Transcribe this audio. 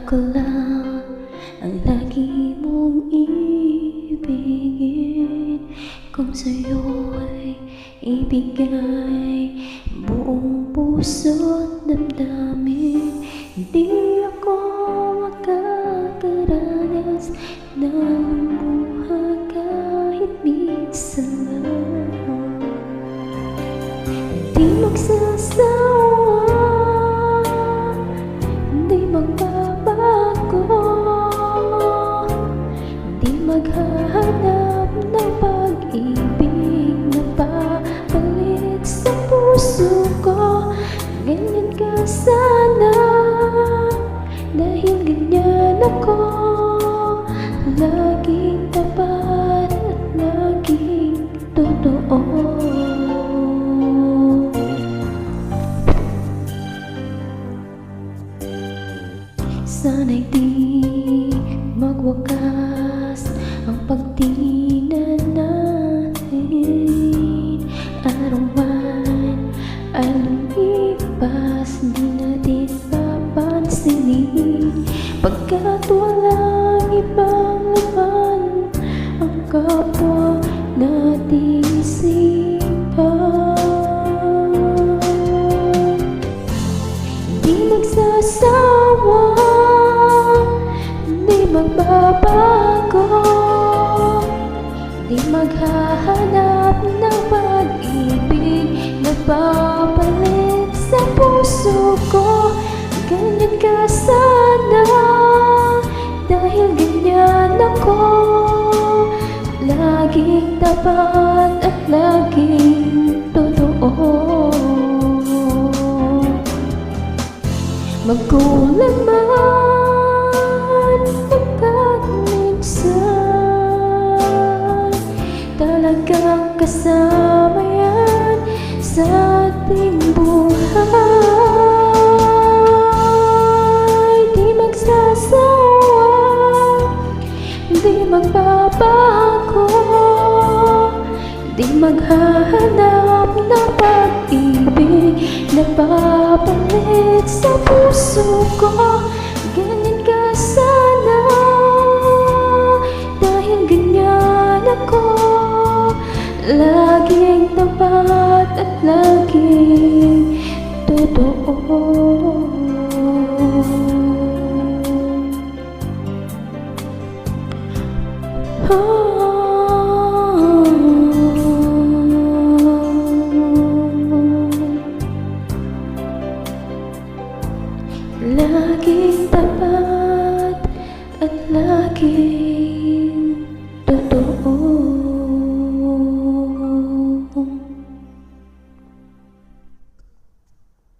Ako lang ang lagi mong ibigin. Kung sa'yo'y ibigay buong puso't damdamin, hindi ako makakaranas ng lumuha kahit minsan lang. Di magsasawa, di magbabago, di maghahanap ng pag-ibig na papalit sa puso ko. Ganyan ka sana, dahil ganyan ako, laging tapat at laging totoo. Sana'y di magwakas ang pagtingin natin. Araw man ay lumipas, di natin papansinin, pagkat walang ibang laman ang kapwa nating isipan. Di magsasawa, di magbabago, di maghahanap ng pag-ibig na papalit sa puso ko. Ganyan ka sana, dahil ganyan ako, laging tapat at laging totoo. Magkulang man pagkat minsan, talagang kasama yan sa ating buhay. Di magsasawa, di magbabago, di maghahanap ng pag-ibig na papalit sa puso ko. Ganyan ka sana, dahil ganyan ako, laging tapat at laging totoo. Laging tapat at laging